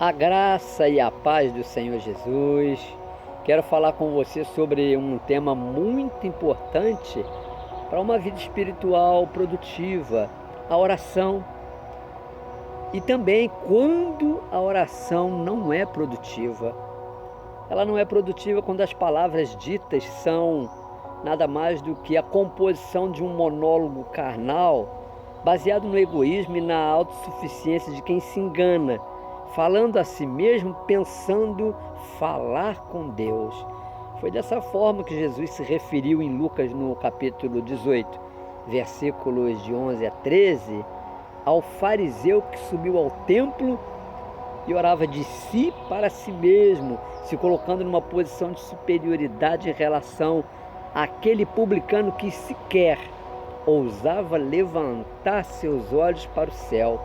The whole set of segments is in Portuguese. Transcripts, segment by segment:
A graça e a paz do Senhor Jesus. Quero falar com você sobre um tema muito importante para uma vida espiritual produtiva, a oração. E também quando a oração não é produtiva. Ela não é produtiva quando as palavras ditas são nada mais do que a composição de um monólogo carnal, baseado no egoísmo e na autossuficiência de quem se engana, falando a si mesmo, pensando falar com Deus. Foi dessa forma que Jesus se referiu em Lucas no capítulo 18, versículos de 11 a 13, ao fariseu que subiu ao templo e orava de si para si mesmo, se colocando numa posição de superioridade em relação àquele publicano que sequer ousava levantar seus olhos para o céu.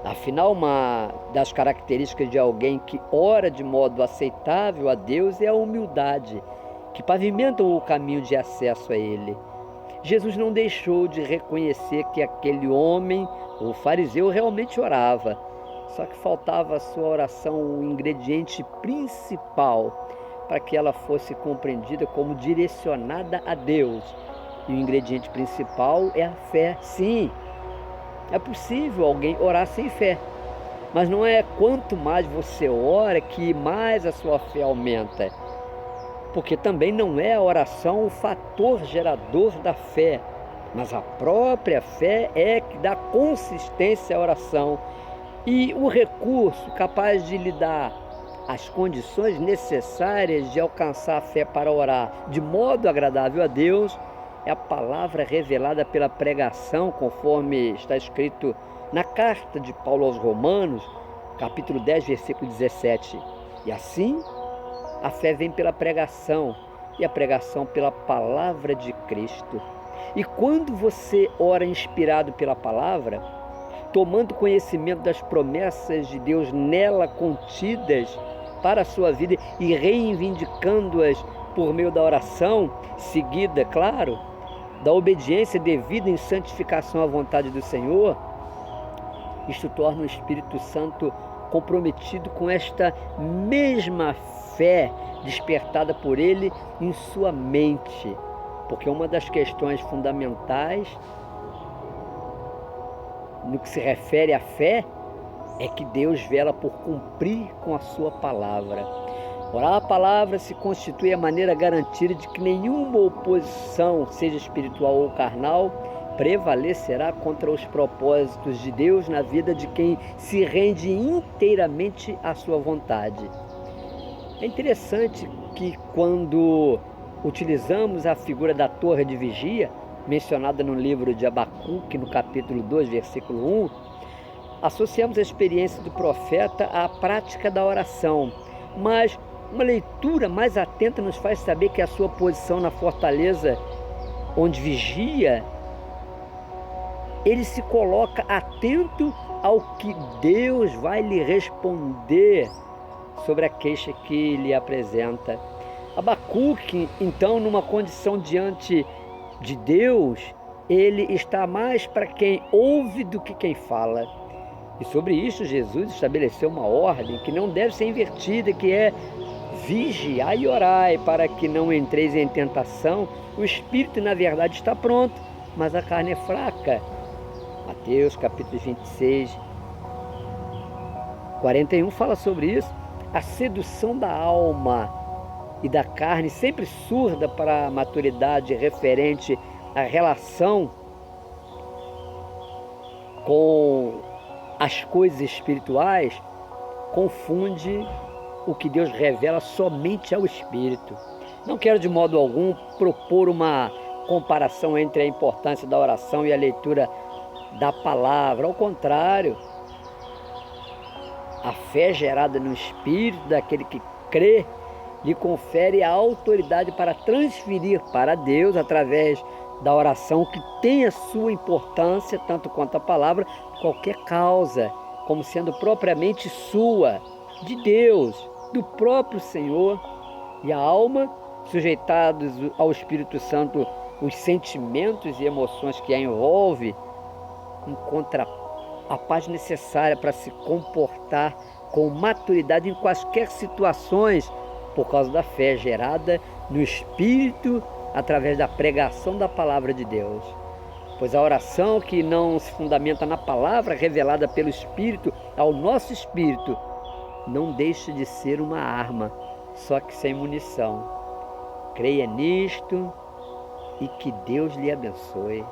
Afinal, uma das características de alguém que ora de modo aceitável a Deus é a humildade, que pavimenta o caminho de acesso a Ele. Jesus não deixou de reconhecer que aquele homem, o fariseu, realmente orava, só que faltava à sua oração o ingrediente principal para que ela fosse compreendida como direcionada a Deus. E o ingrediente principal é a fé. Sim, é possível alguém orar sem fé, mas não é quanto mais você ora que mais a sua fé aumenta, porque também não é a oração o fator gerador da fé, mas a própria fé é que dá consistência à oração e o recurso capaz de lhe dar as condições necessárias de alcançar a fé para orar de modo agradável a Deus. É a palavra revelada pela pregação, conforme está escrito na carta de Paulo aos Romanos, capítulo 10, versículo 17. E assim, a fé vem pela pregação, e a pregação pela palavra de Cristo. E quando você ora inspirado pela palavra, tomando conhecimento das promessas de Deus nela contidas para a sua vida e reivindicando-as por meio da oração, seguida, claro, da obediência devida em santificação à vontade do Senhor, isto torna o Espírito Santo comprometido com esta mesma fé despertada por Ele em sua mente, porque uma das questões fundamentais no que se refere à fé é que Deus vela por cumprir com a sua palavra. Orar a palavra se constitui a maneira garantida de que nenhuma oposição, seja espiritual ou carnal, prevalecerá contra os propósitos de Deus na vida de quem se rende inteiramente à sua vontade. É interessante que quando utilizamos a figura da torre de vigia, mencionada no livro de Abacuque, no capítulo 2, versículo 1, associamos a experiência do profeta à prática da oração, mas uma leitura mais atenta nos faz saber que a sua posição na fortaleza onde vigia, ele se coloca atento ao que Deus vai lhe responder sobre a queixa que lhe apresenta. Abacuque, então, numa condição diante de Deus, ele está mais para quem ouve do que quem fala. E sobre isso Jesus estabeleceu uma ordem que não deve ser invertida, que é vigiai e orai para que não entreis em tentação. O espírito, na verdade, está pronto, mas a carne é fraca. Mateus capítulo 26, 41 fala sobre isso. A sedução da alma e da carne, sempre surda para a maturidade referente à relação com as coisas espirituais, confunde o que Deus revela somente ao Espírito. Não quero de modo algum propor uma comparação entre a importância da oração e a leitura da palavra. Ao contrário, a fé gerada no Espírito daquele que crê lhe confere a autoridade para transferir para Deus, através da oração, que tem a sua importância, tanto quanto a palavra, qualquer causa, como sendo propriamente sua, de Deus, do próprio Senhor. E a alma, sujeitados ao Espírito Santo, os sentimentos e emoções que a envolve, encontra a paz necessária para se comportar com maturidade em quaisquer situações, por causa da fé gerada no Espírito, através da pregação da palavra de Deus. Pois a oração que não se fundamenta na palavra revelada pelo Espírito ao nosso espírito, não deixa de ser uma arma, só que sem munição. Creia nisto e que Deus lhe abençoe.